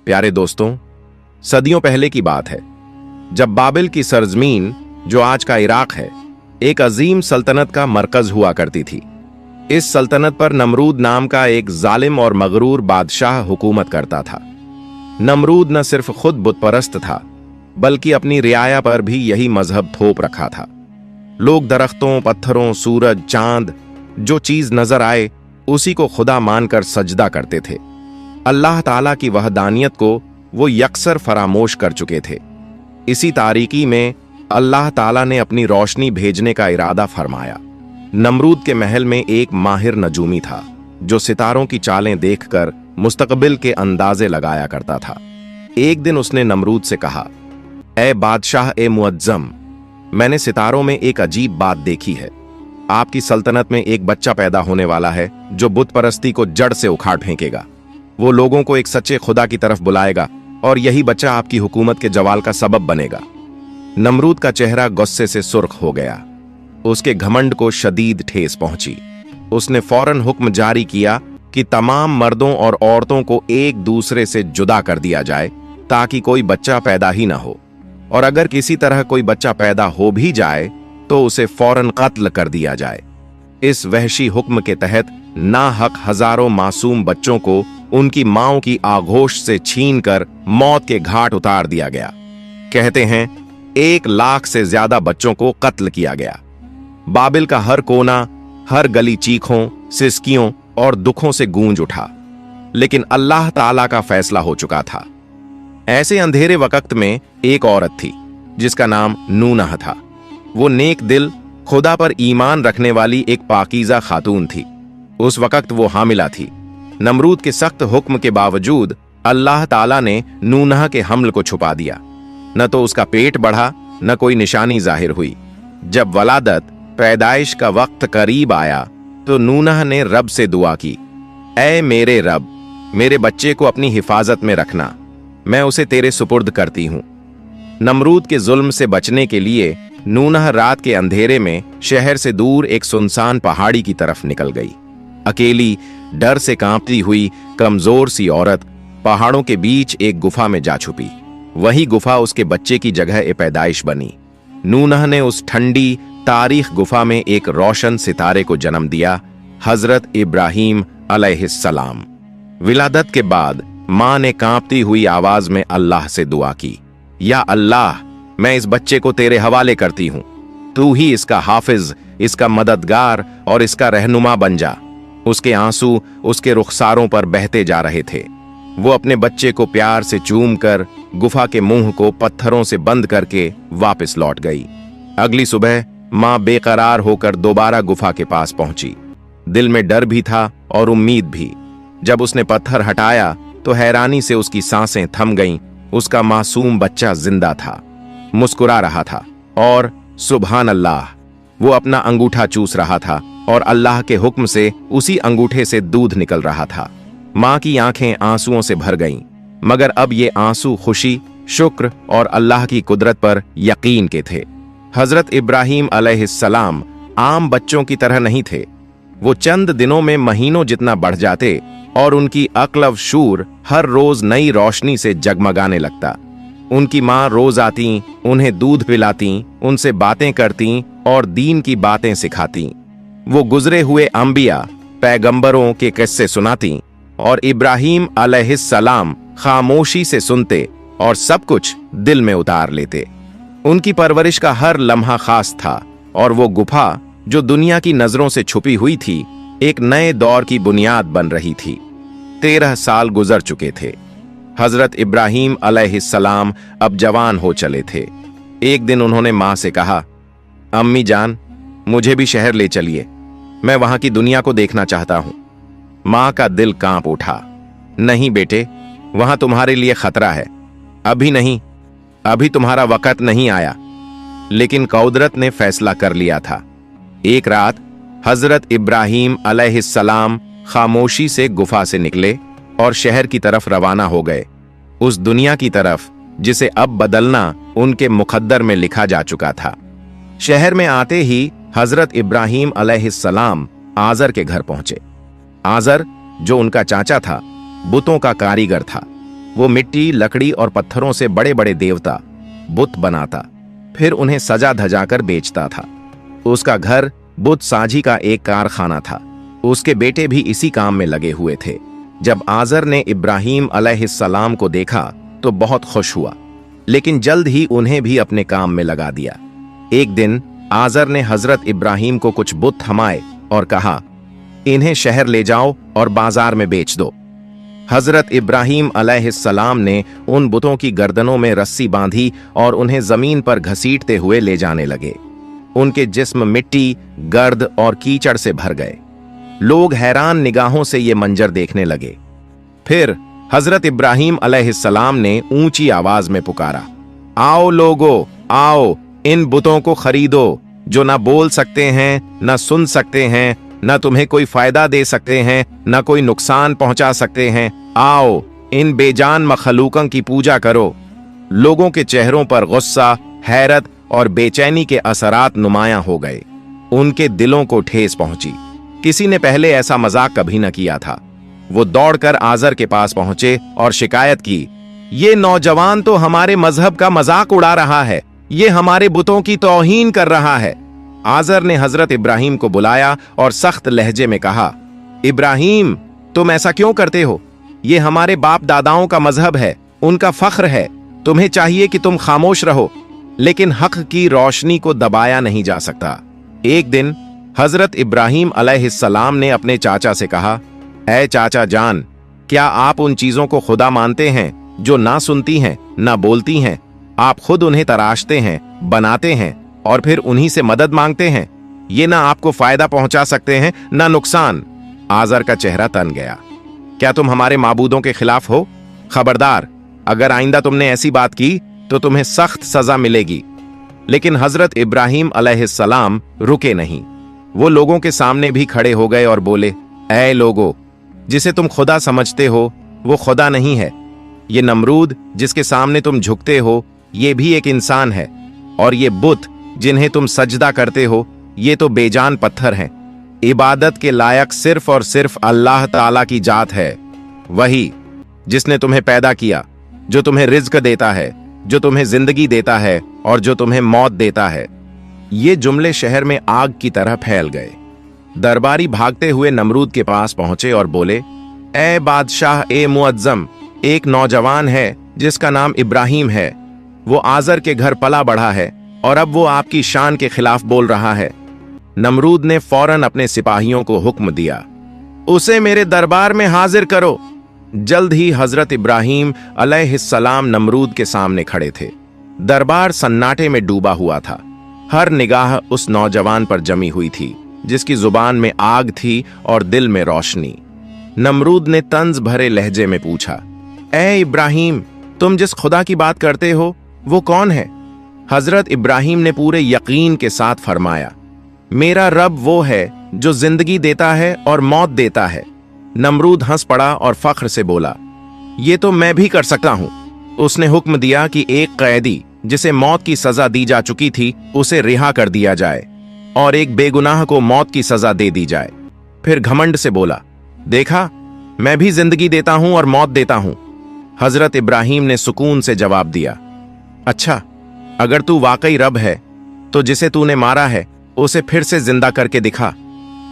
प्यारे दोस्तों, सदियों पहले की बात है जब बाबिल की सरजमीन, जो आज का इराक है, एक अजीम सल्तनत का मरकज हुआ करती थी। इस सल्तनत पर नमरूद नाम का एक जालिम और मगरूर बादशाह हुकूमत करता था। नमरूद न सिर्फ खुद बुतपरस्त था, बल्कि अपनी रियाया पर भी यही मजहब थोप रखा था। लोग दरख्तों, पत्थरों, सूरज, चांद, जो चीज नजर आए उसी को खुदा मानकर सजदा करते थे। अल्लाह ताला की वहदानियत को वो यकसर फरामोश कर चुके थे। इसी तारीकी में अल्लाह ताला ने अपनी रोशनी भेजने का इरादा फरमाया। नमरूद के महल में एक माहिर नजूमी था जो सितारों की चालें देखकर मुस्तकबिल के अंदाजे लगाया करता था। एक दिन उसने नमरूद से कहा, ए बादशाह ए मुअज्जम, मैंने सितारों में एक अजीब बात देखी है। आपकी सल्तनत में एक बच्चा पैदा होने वाला है जो बुत परस्ती को जड़ से उखाड़ फेंकेगा। वो लोगों को एक सच्चे खुदा की तरफ बुलाएगा और यही बच्चा आपकी हुकूमत के जवाल का सबब बनेगा। नमरूद का चेहरा गुस्से से सुर्ख हो गया। उसके घमंड को शदीद ठेस पहुंची। उसने फौरन हुक्म जारी किया कि तमाम मर्दों और औरतों को एक दूसरे से जुदा कर दिया जाए ताकि कोई बच्चा पैदा ही ना हो, और अगर किसी तरह कोई बच्चा पैदा हो भी जाए तो उसे फौरन कत्ल कर दिया जाए। इस वहशी हुक्म के तहत नाहक हजारों मासूम बच्चों को उनकी मांओं की आगोश से छीनकर मौत के घाट उतार दिया गया। कहते हैं 1 लाख से ज्यादा बच्चों को कत्ल किया गया। बाबिल का हर कोना, हर गली चीखों, सिसकियों और दुखों से गूंज उठा। लेकिन अल्लाह ताला का फैसला हो चुका था। ऐसे अंधेरे वक्त में एक औरत थी जिसका नाम नूनह था। वो नेक दिल, खुदा पर ईमान रखने वाली एक पाकीज़ा खातून थी। उस वक्त वो हामिला थी। नमरूद के सख्त हुक्म के बावजूद अल्लाह ताला ने नूनह के हमल को छुपा दिया। न तो उसका पेट बढ़ा, न कोई निशानी जाहिर हुई। जब वलादत, पैदाइश का वक्त करीब आया तो नूनह ने रब से दुआ की, ऐ मेरे रब, मेरे बच्चे को अपनी हिफाजत में रखना, मैं उसे तेरे सुपुर्द करती हूं। नमरूद के जुल्म से बचने के लिए नूनह रात के अंधेरे में शहर से दूर एक सुनसान पहाड़ी की तरफ निकल गई। अकेली, डर से कांपती हुई कमजोर सी औरत पहाड़ों के बीच एक गुफा में जा छुपी। वही गुफा उसके बच्चे की जगह पैदाइश बनी। नूनह ने उस ठंडी तारीख गुफा में एक रोशन सितारे को जन्म दिया, हजरत इब्राहीम अलैहिस्सलाम। विलादत के बाद मां ने कांपती हुई आवाज में अल्लाह से दुआ की, या अल्लाह, मैं इस बच्चे को तेरे हवाले करती हूं। तू ही इसका हाफिज, इसका मददगार और इसका रहनुमा बन जा। उसके आंसू उसके रुखसारों पर बहते जा रहे थे। वो अपने बच्चे को प्यार से चूमकर गुफा के मुंह को पत्थरों से बंद करके वापस लौट गई। अगली सुबह मां बेकरार होकर दोबारा गुफा के पास पहुंची। दिल में डर भी था और उम्मीद भी। जब उसने पत्थर हटाया तो हैरानी से उसकी सांसें थम गईं। उसका मासूम बच्चा जिंदा था, मुस्कुरा रहा था और सुभान अल्लाह, वो अपना अंगूठा चूस रहा था और अल्लाह के हुक्म से उसी अंगूठे से दूध निकल रहा था। मां की आंखें आंसुओं से भर गईं, मगर अब ये आंसू खुशी, शुक्र और अल्लाह की कुदरत पर यकीन के थे। हजरत इब्राहीम अलैहिस्सलाम आम बच्चों की तरह नहीं थे। वो चंद दिनों में महीनों जितना बढ़ जाते और उनकी अक्ल व शूर हर रोज नई रोशनी से जगमगाने लगता। उनकी मां रोज आती, उन्हें दूध पिलाती, उनसे बातें करती और दीन की बातें सिखाती। वो गुजरे हुए अंबिया, पैगंबरों के किस्से सुनाती और इब्राहीम अलैहिस्सलाम खामोशी से सुनते और सब कुछ दिल में उतार लेते। उनकी परवरिश का हर लम्हा खास था और वो गुफा, जो दुनिया की नजरों से छुपी हुई थी, एक नए दौर की बुनियाद बन रही थी। 13 साल गुजर चुके थे। हजरत इब्राहीम अलैहिस्सलाम अब जवान हो चले थे। एक दिन उन्होंने मां से कहा, अम्मी जान, मुझे भी शहर ले चलिए, मैं वहां की दुनिया को देखना चाहता हूं। मां का दिल कांप उठा। नहीं बेटे, वहां तुम्हारे लिए खतरा है। अभी नहीं, अभी तुम्हारा वक्त नहीं आया। लेकिन कुदरत ने फैसला कर लिया था। एक रात हजरत इब्राहीम अलैहिस्सलाम खामोशी से गुफा से निकले और शहर की तरफ रवाना हो गए, उस दुनिया की तरफ जिसे अब बदलना उनके मुकद्दर में लिखा जा चुका था। शहर में आते ही हजरत इब्राहीम अलैहिस्सलाम आजर के घर पहुंचे। आजर, जो उनका चाचा था, बुतों का कारीगर था। वो मिट्टी, लकड़ी और पत्थरों से बड़े बड़े देवता, बुत बनाता, फिर उन्हें सजा धजा कर बेचता था। उसका घर बुत साजी का एक कारखाना था। उसके बेटे भी इसी काम में लगे हुए थे। जब आजर ने इब्राहीम अलैहिस्सलाम को देखा तो बहुत खुश हुआ, लेकिन जल्द ही उन्हें भी अपने काम में लगा दिया। एक दिन आजर ने हजरत इब्राहीम को कुछ बुत थमाए और कहा, इन्हें शहर ले जाओ और बाजार में बेच दो। हजरत इब्राहीम अलैहिस्सलाम ने उन बुतों की गर्दनों में रस्सी बांधी और उन्हें जमीन पर घसीटते हुए ले जाने लगे। उनके जिस्म मिट्टी, गर्द और कीचड़ से भर गए। लोग हैरान निगाहों से ये मंजर देखने लगे। फिर हजरत इब्राहीम अलैहिस्सलाम ने ऊंची आवाज में पुकारा, आओ लोगो, आओ, इन बुतों को खरीदो जो ना बोल सकते हैं, ना सुन सकते हैं, न तुम्हें कोई फायदा दे सकते हैं, न कोई नुकसान पहुंचा सकते हैं। आओ, इन बेजान मखलूकों की पूजा करो। लोगों के चेहरों पर गुस्सा, हैरत और बेचैनी के असरात नुमायां हो गए। उनके दिलों को ठेस पहुंची। किसी ने पहले ऐसा मजाक कभी न किया था। वो दौड़कर आजर के पास पहुंचे और शिकायत की, ये नौजवान तो हमारे मजहब का मजाक उड़ा रहा है, ये हमारे बुतों की तौहीन कर रहा है। आजर ने हजरत इब्राहीम को बुलाया और सख्त लहजे में कहा, इब्राहीम, तुम ऐसा क्यों करते हो? ये हमारे बाप दादाओं का मजहब है, उनका फख्र है। तुम्हें चाहिए कि तुम खामोश रहो, लेकिन हक की रोशनी को दबाया नहीं जा सकता। एक दिन हजरत इब्राहीम अलैहिस्सलाम ने अपने चाचा से कहा, ऐ चाचा जान, क्या आप उन चीजों को खुदा मानते हैं जो ना सुनती हैं, ना बोलती हैं? आप खुद उन्हें तराशते हैं, बनाते हैं और फिर उन्हीं से मदद मांगते हैं। ये ना आपको फायदा पहुंचा सकते हैं, ना नुकसान। आजर का चेहरा तन गया। क्या तुम हमारे माबूदों के खिलाफ हो? खबरदार, अगर आइंदा तुमने ऐसी बात की तो तुम्हें सख्त सजा मिलेगी। लेकिन हजरत इब्राहीम अलैहिस्सलाम रुके नहीं। वो लोगों के सामने भी खड़े हो गए और बोले, ऐ लोगो, जिसे तुम खुदा समझते हो वो खुदा नहीं है। ये नमरूद जिसके सामने तुम झुकते हो, ये भी एक इंसान है, और ये बुत जिन्हें तुम सजदा करते हो, ये तो बेजान पत्थर हैं। इबादत के लायक सिर्फ और सिर्फ अल्लाह ताला की जात है, वही जिसने तुम्हें पैदा किया, जो तुम्हें रिज्क देता है, जो तुम्हें जिंदगी देता है और जो तुम्हें मौत देता है। ये जुमले शहर में आग की तरह फैल गए। दरबारी भागते हुए नमरूद के पास पहुंचे और बोले, ए बादशाह, ए मुअज्जम, एक नौजवान है जिसका नाम इब्राहीम है। वो आजर के घर पला बढ़ा है और अब वो आपकी शान के खिलाफ बोल रहा है। नमरूद ने फौरन अपने सिपाहियों को हुक्म दिया, उसे मेरे दरबार में हाजिर करो। जल्द ही हजरत इब्राहीम अलैहिस्सलाम नमरूद के सामने खड़े थे। दरबार सन्नाटे में डूबा हुआ था। हर निगाह उस नौजवान पर जमी हुई थी जिसकी जुबान में आग थी और दिल में रोशनी। नमरूद ने तंज भरे लहजे में पूछा, ए इब्राहीम, तुम जिस खुदा की बात करते हो वो कौन है? हजरत इब्राहीम ने पूरे यकीन के साथ फरमाया, मेरा रब वो है जो जिंदगी देता है और मौत देता है। नमरूद हंस पड़ा और फख्र से बोला, ये तो मैं भी कर सकता हूं। उसने हुक्म दिया कि एक कैदी जिसे मौत की सजा दी जा चुकी थी उसे रिहा कर दिया जाए और एक बेगुनाह को मौत की सजा दे दी जाए। फिर घमंड से बोला, देखा, मैं भी जिंदगी देता हूं और मौत देता हूं। हजरत इब्राहीम ने सुकून से जवाब दिया, अच्छा, अगर तू वाकई रब है तो जिसे तूने मारा है उसे फिर से जिंदा करके दिखा।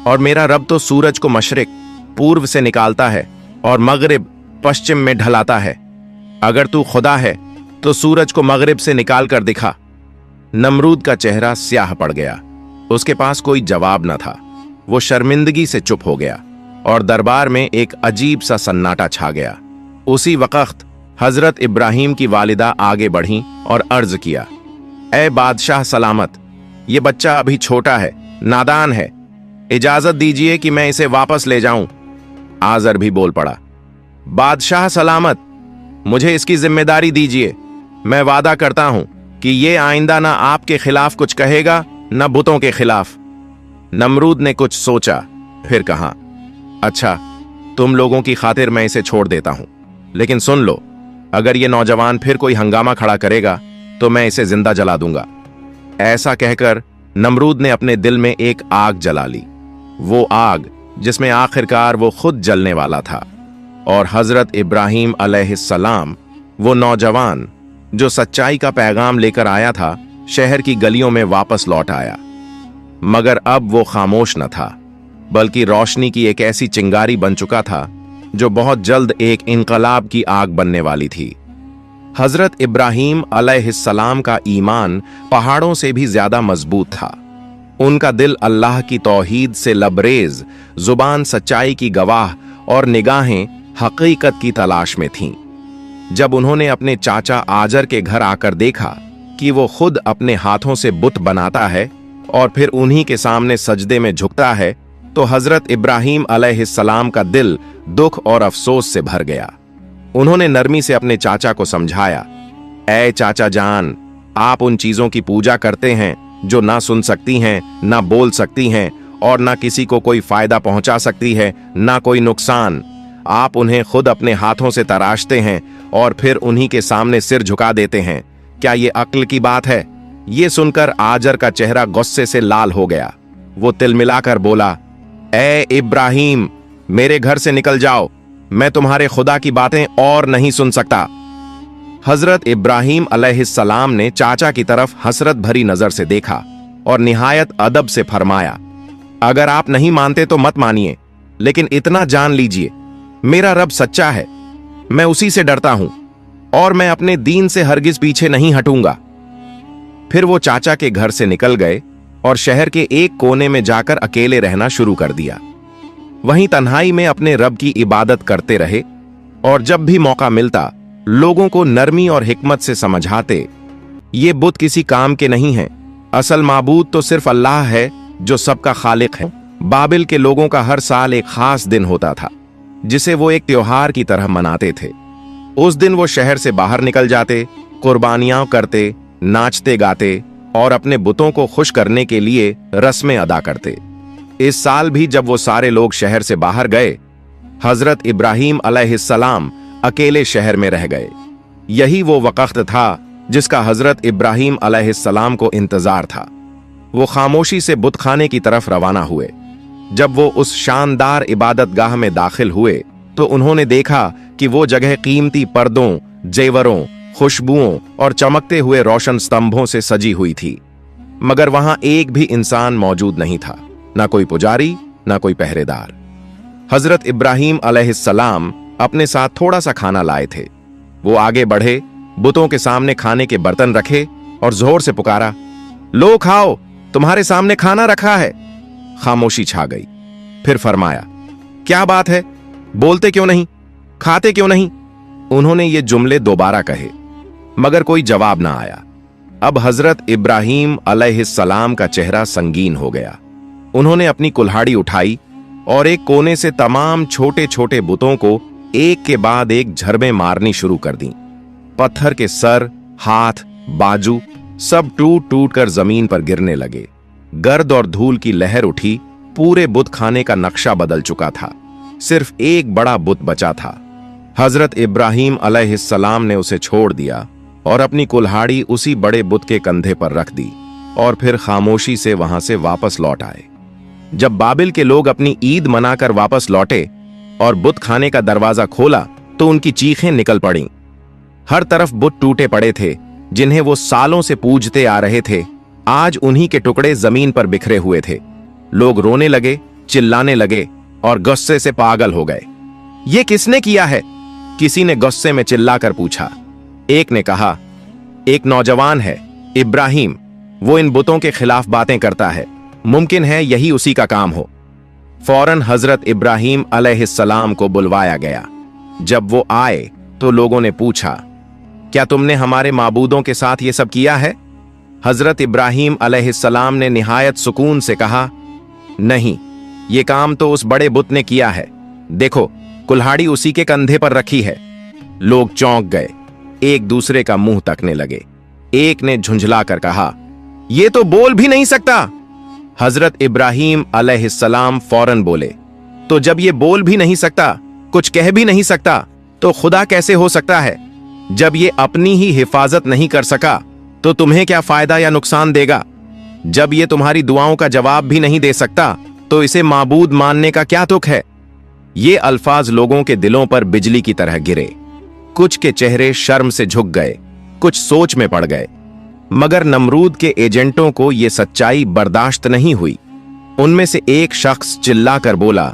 और मेरा रब तो सूरज को मशरिक पूर्व से निकालता है और मगरिब पश्चिम में ढलाता है। अगर तू खुदा है तो सूरज को मगरिब से निकाल कर दिखा। नमरूद का चेहरा स्याह पड़ गया। उसके पास कोई जवाब न था। वो शर्मिंदगी से चुप हो गया और दरबार में एक अजीब सा सन्नाटा छा गया। उसी वक्त हजरत इब्राहीम की वालिदा आगे बढ़ी और अर्ज किया, ए बादशाह सलामत, ये बच्चा अभी छोटा है, नादान है, इजाजत दीजिए कि मैं इसे वापस ले जाऊं। आजर भी बोल पड़ा, बादशाह सलामत, मुझे इसकी जिम्मेदारी दीजिए। मैं वादा करता हूं कि ये आइंदा ना आपके खिलाफ कुछ कहेगा न बुतों के खिलाफ। नमरूद ने कुछ सोचा, फिर कहा, अच्छा, तुम लोगों की खातिर मैं इसे छोड़ देता हूं, लेकिन सुन लो, अगर ये नौजवान फिर कोई हंगामा खड़ा करेगा तो मैं इसे जिंदा जला दूंगा। ऐसा कहकर नमरूद ने अपने दिल में एक आग जला ली, वो आग जिसमें आखिरकार वो खुद जलने वाला था। और हजरत इब्राहीम अलैहिस्सलाम, वो नौजवान जो सच्चाई का पैगाम लेकर आया था, शहर की गलियों में वापस लौट आया। मगर अब वो खामोश न था, बल्कि रोशनी की एक ऐसी चिंगारी बन चुका था जो बहुत जल्द एक इनकलाब की आग बनने वाली थी। हजरत इब्राहीम अलैहिस्सलाम का ईमान पहाड़ों से भी ज्यादा मजबूत था। उनका दिल अल्लाह की तौहीद से लबरेज, जुबान सच्चाई की गवाह और निगाहें हकीकत की तलाश में थीं। जब उन्होंने अपने चाचा आजर के घर आकर देखा कि वो खुद अपने हाथों से बुत बनाता है और फिर उन्हीं के सामने सजदे में झुकता है, तो हजरत इब्राहीम अलैहिस्सलाम का दिल दुख और अफसोस से भर गया। उन्होंने नरमी से अपने चाचा को समझाया, ऐ चाचा जान, आप उन चीजों की पूजा करते हैं जो ना सुन सकती हैं, ना बोल सकती हैं और ना किसी को कोई फायदा पहुंचा सकती है, ना कोई नुकसान। आप उन्हें खुद अपने हाथों से तराशते हैं और फिर उन्हीं के सामने सिर झुका देते हैं। क्या ये अक्ल की बात है? ये सुनकर आजर का चेहरा गुस्से से लाल हो गया। वो तिलमिलाकर बोला, ए इब्राहीम, मेरे घर से निकल जाओ, मैं तुम्हारे खुदा की बातें और नहीं सुन सकता। हजरत इब्राहीम अलैहिस्सलाम ने चाचा की तरफ हसरत भरी नजर से देखा और निहायत अदब से फरमाया, अगर आप नहीं मानते तो मत मानिए, लेकिन इतना जान लीजिए, मेरा रब सच्चा है, मैं उसी से डरता हूं और मैं अपने दीन से हरगिज पीछे नहीं हटूंगा। फिर वो चाचा के घर से निकल गए और शहर के एक कोने में जाकर अकेले रहना शुरू कर दिया। वहीं तन्हाई में अपने रब की इबादत करते रहे और जब भी मौका मिलता लोगों को नरमी और हिकमत से समझाते, ये बुत किसी काम के नहीं हैं, असल माबूद तो सिर्फ अल्लाह है जो सबका खालिक है। बाबिल के लोगों का हर साल एक खास दिन होता था जिसे वो एक त्योहार की तरह मनाते थे। उस दिन वो शहर से बाहर निकल जाते, कुर्बानियां करते, नाचते गाते और अपने बुतों को खुश करने के लिए रस्में अदा करते। इस साल भी जब वो सारे लोग शहर से बाहर गए, हजरत इब्राहीम अलैहिस्सलाम अकेले शहर में रह गए। यही वो वक्त था जिसका हजरत इब्राहीम अलैहिस्सलाम को इंतजार था। वो खामोशी से बुत खाने की तरफ रवाना हुए। जब वो उस शानदार इबादत गाह में दाखिल हुए तो उन्होंने देखा कि वो जगह कीमती पर्दों, जेवरों, खुशबुओं और चमकते हुए रोशन स्तंभों से सजी हुई थी, मगर वहां एक भी इंसान मौजूद नहीं था, ना कोई पुजारी, ना कोई पहरेदार। हजरत इब्राहीम अलैहिस्सलाम अपने साथ थोड़ा सा खाना लाए थे। वो आगे बढ़े, बुतों के सामने खाने के बर्तन रखे और जोर से पुकारा, लो खाओ, तुम्हारे सामने खाना रखा है। खामोशी छा गई। फिर फरमाया, क्या बात है, बोलते क्यों नहीं, खाते क्यों नहीं? उन्होंने ये जुमले दोबारा कहे, मगर कोई जवाब ना आया। अब हजरत इब्राहीम अलैहिस्सलाम का चेहरा संगीन हो गया। उन्होंने अपनी कुल्हाड़ी उठाई और एक कोने से तमाम छोटे छोटे बुतों को एक के बाद एक झरबें मारनी शुरू कर दी। पत्थर के सर, हाथ, बाजू सब टूट टूट कर जमीन पर गिरने लगे। गर्द और धूल की लहर उठी। पूरे बुत खाने का नक्शा बदल चुका था। सिर्फ एक बड़ा बुत बचा था। हजरत इब्राहीम अलैहिस्सलाम ने उसे छोड़ दिया और अपनी कुल्हाड़ी उसी बड़े बुत के कंधे पर रख दी और फिर खामोशी से वहां से वापस लौट आए। जब बाबिल के लोग अपनी ईद मनाकर वापस लौटे और बुत खाने का दरवाजा खोला तो उनकी चीखें निकल पड़ीं। हर तरफ बुत टूटे पड़े थे जिन्हें वो सालों से पूजते आ रहे थे। आज उन्हीं के टुकड़े जमीन पर बिखरे हुए थे। लोग रोने लगे, चिल्लाने लगे और गुस्से से पागल हो गए। ये किसने किया है? किसी ने गुस्से में चिल्लाकर पूछा। एक ने कहा, एक नौजवान है, इब्राहीम, वो इन बुतों के खिलाफ बातें करता है, मुमकिन है यही उसी का काम हो। फौरन हजरत इब्राहीम अलैहिस्सलाम को बुलवाया गया। जब वो आए तो लोगों ने पूछा, क्या तुमने हमारे माबूदों के साथ ये सब किया है? हजरत इब्राहीम अलैहिस्सलाम ने निहायत सुकून से कहा, नहीं, ये काम तो उस बड़े बुत ने किया है। देखो, कुल्हाड़ी उसी के कंधे पर रखी है। लोग चौंक गए, एक दूसरे का मुंह तकने लगे। एक ने झुंझलाकर कहा, ये तो बोल भी नहीं सकता। हजरत इब्राहीम अलैहिस्सलाम फौरन बोले, तो जब ये बोल भी नहीं सकता, कुछ कह भी नहीं सकता, तो खुदा कैसे हो सकता है? जब ये अपनी ही हिफाजत नहीं कर सका तो तुम्हें क्या फायदा या नुकसान देगा? जब ये तुम्हारी दुआओं का जवाब भी नहीं दे सकता तो इसे माबूद मानने का क्या तुक है? ये अल्फाज लोगों के दिलों पर बिजली की तरह गिरे। कुछ के चेहरे शर्म से झुक गए, कुछ सोच में पड़ गए। मगर नमरूद के एजेंटों को यह सच्चाई बर्दाश्त नहीं हुई। उनमें से एक शख्स चिल्लाकर बोला,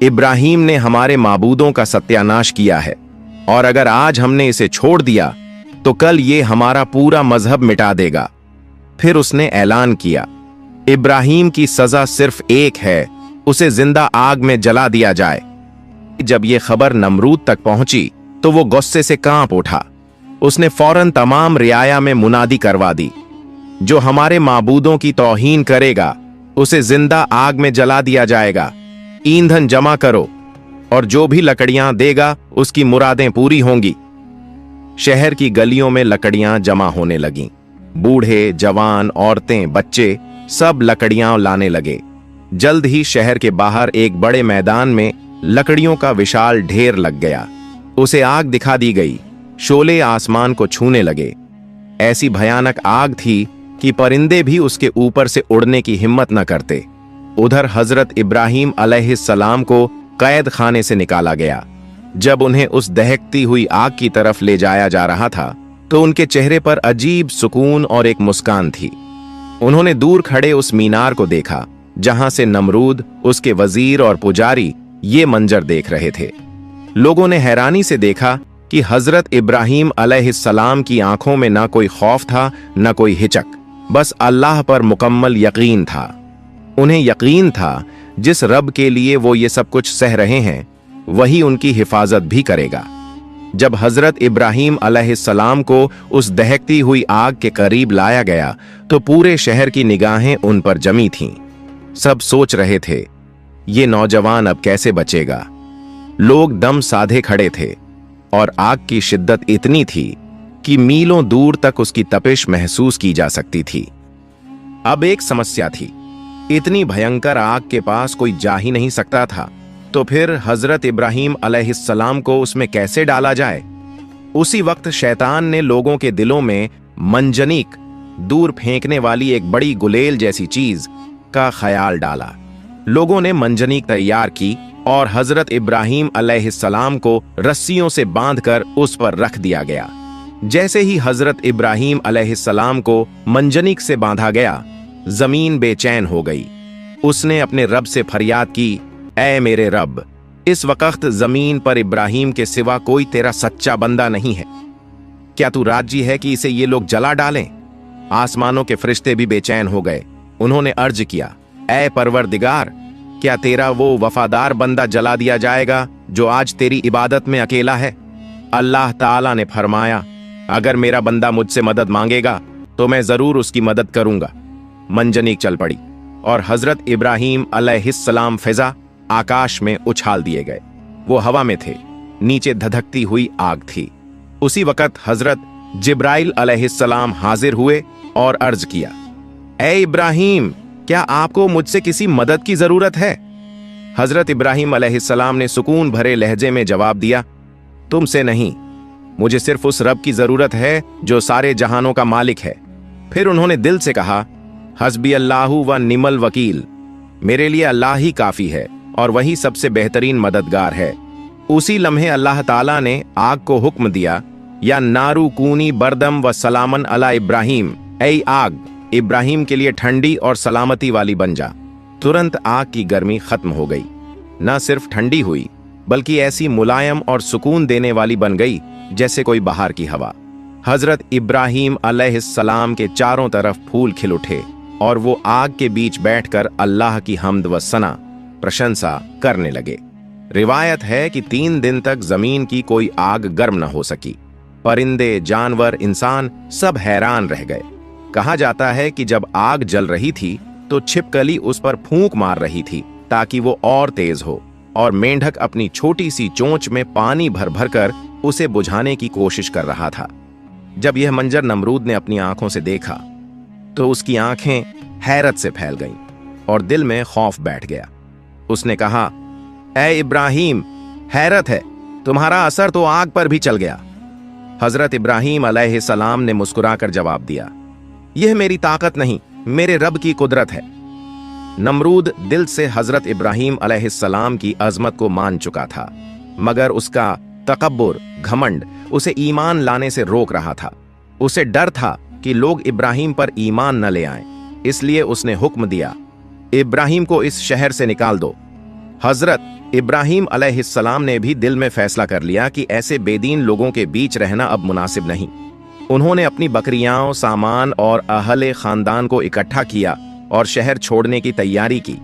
इब्राहिम ने हमारे माबूदों का सत्यानाश किया है, और अगर आज हमने इसे छोड़ दिया तो कल ये हमारा पूरा मजहब मिटा देगा। फिर उसने ऐलान किया, इब्राहिम की सजा सिर्फ एक है, उसे जिंदा आग में जला दिया जाए। जब यह खबर नमरूद तक पहुंची तो वो गुस्से से कांप उठा। उसने फौरन तमाम रियाया में मुनादी करवा दी, जो हमारे माबूदों की तौहीन करेगा उसे जिंदा आग में जला दिया जाएगा। ईंधन जमा करो, और जो भी लकड़ियां देगा उसकी मुरादें पूरी होंगी। शहर की गलियों में लकड़ियां जमा होने लगीं। बूढ़े, जवान, औरतें, बच्चे सब लकड़ियां लाने लगे। जल्द ही शहर के बाहर एक बड़े मैदान में लकड़ियों का विशाल ढेर लग गया। उसे आग दिखा दी गई। शोले आसमान को छूने लगे। ऐसी भयानक आग थी कि परिंदे भी उसके ऊपर से उड़ने की हिम्मत न करते। उधर हजरत इब्राहिम अलैहिस्सलाम को कैद खाने से निकाला गया। जब उन्हें उस दहकती हुई आग की तरफ ले जाया जा रहा था तो उनके चेहरे पर अजीब सुकून और एक मुस्कान थी। उन्होंने दूर खड़े उस मीनार को देखा जहां से नमरूद, उसके वजीर और पुजारी ये मंजर देख रहे थे। लोगों ने हैरानी से देखा कि हजरत इब्राहिम अलैहिस्सलाम की आंखों में ना कोई खौफ था, न कोई हिचक, बस अल्लाह पर मुकम्मल यकीन था। उन्हें यकीन था जिस रब के लिए वो ये सब कुछ सह रहे हैं वही उनकी हिफाजत भी करेगा। जब हजरत इब्राहिम अलैहिस्सलाम को उस दहकती हुई आग के करीब लाया गया तो पूरे शहर की निगाहें उन पर जमी थीं। सब सोच रहे थे, ये नौजवान अब कैसे बचेगा। लोग दम साधे खड़े थे और आग की शिद्दत इतनी थी कि मीलों दूर तक उसकी तपिश महसूस की जा सकती थी। अब एक समस्या थी, इतनी भयंकर आग के पास कोई जा ही नहीं सकता था, तो फिर हजरत इब्राहिम अलैहिस्सलाम को उसमें कैसे डाला जाए। उसी वक्त शैतान ने लोगों के दिलों में मंजनीक, दूर फेंकने वाली एक बड़ी गुलेल जैसी चीज का ख्याल डाला। लोगों ने मंजनीक तैयार की और हजरत इब्राहिम अलैहिस्सलाम को रस्सियों से बांधकर उस पर रख दिया गया। जैसे ही हजरत इब्राहिम अलैहिस्सलाम को मंजनीक से बांधा गया, जमीन बेचैन हो गई। उसने अपने रब से फरियाद की, ऐ मेरे रब, इस वक्त जमीन पर इब्राहिम के सिवा कोई तेरा सच्चा बंदा नहीं है। क्या तू राजी है कि इसे ये लोग जला डालें? आसमानों के फरिश्ते भी बेचैन हो गए। उन्होंने अर्ज किया, ऐ परवरदिगार, क्या तेरा वो वफादार बंदा जला दिया जाएगा जो आज तेरी इबादत में अकेला है? अल्लाह ताला ने फरमाया, अगर मेरा बंदा मुझसे मदद मांगेगा तो मैं जरूर उसकी मदद करूंगा। मंजनीक चल पड़ी और हजरत इब्राहिम अलैहिस्सलाम फिजा आकाश में उछाल दिए गए। वो हवा में थे, नीचे धधकती हुई आग थी। उसी वक्त हजरत जिब्राइल अलैहिस्सलाम हाजिर हुए और अर्ज किया, ऐ इब्राहिम, क्या आपको मुझसे किसी मदद की जरूरत है? हजरत इब्राहिम अलैहिस्सलाम ने सुकून भरे लहजे में जवाब दिया, तुमसे नहीं, मुझे सिर्फ उस रब की जरूरत है जो सारे जहानों का मालिक है। फिर उन्होंने दिल से कहा, हस्बी अल्लाहु व निमल वकील, मेरे लिए अल्लाह ही काफी है और वही सबसे बेहतरीन मददगार है। उसी लम्हे अल्लाह ताला ने आग को हुक्म दिया, या नारू कूनी बरदम व सलामन अला इब्राहिम, ऐ आग, इब्राहिम के लिए ठंडी और सलामती वाली बन जा। तुरंत आग की गर्मी खत्म हो गई। न सिर्फ ठंडी हुई बल्कि ऐसी मुलायम और सुकून देने वाली बन गई जैसे कोई बाहर की हवा। हजरत इब्राहिम अलैहिस्सलाम के चारों तरफ फूल खिल उठे और वो आग के बीच बैठकर अल्लाह की हम्द व सना, प्रशंसा करने लगे। रिवायत है कि 3 दिन तक जमीन की कोई आग गर्म न हो सकी। परिंदे, जानवर, इंसान सब हैरान रह गए। कहा जाता है कि जब आग जल रही थी तो छिपकली उस पर फूंक मार रही थी ताकि वो और तेज हो, और मेंढक अपनी छोटी सी चोंच में पानी भर भर कर उसे बुझाने की कोशिश कर रहा था। जब यह मंजर नमरूद ने अपनी आंखों से देखा तो उसकी आंखें हैरत से फैल गईं और दिल में खौफ बैठ गया। उसने कहा, ऐ इब्राहिम, हैरत है, तुम्हारा असर तो आग पर भी चल गया। हजरत इब्राहिम अलैहिस्सलाम ने मुस्कुराकर जवाब दिया, यह मेरी ताकत नहीं, मेरे रब की कुदरत है। नमरूद दिल से हजरत इब्राहीम अलैहिस्सलाम की अजमत को मान चुका था, मगर उसका तकब्बुर, घमंड उसे ईमान लाने से रोक रहा था। उसे डर था कि लोग इब्राहीम पर ईमान न ले आएं, इसलिए उसने हुक्म दिया, इब्राहीम को इस शहर से निकाल दो। हजरत इब्राहीम अलैहिस्सलाम ने भी दिल में फैसला कर लिया कि ऐसे बेदीन लोगों के बीच रहना अब मुनासिब नहीं। उन्होंने अपनी बकरियां, सामान और अहले खानदान को इकट्ठा किया और शहर छोड़ने की तैयारी की।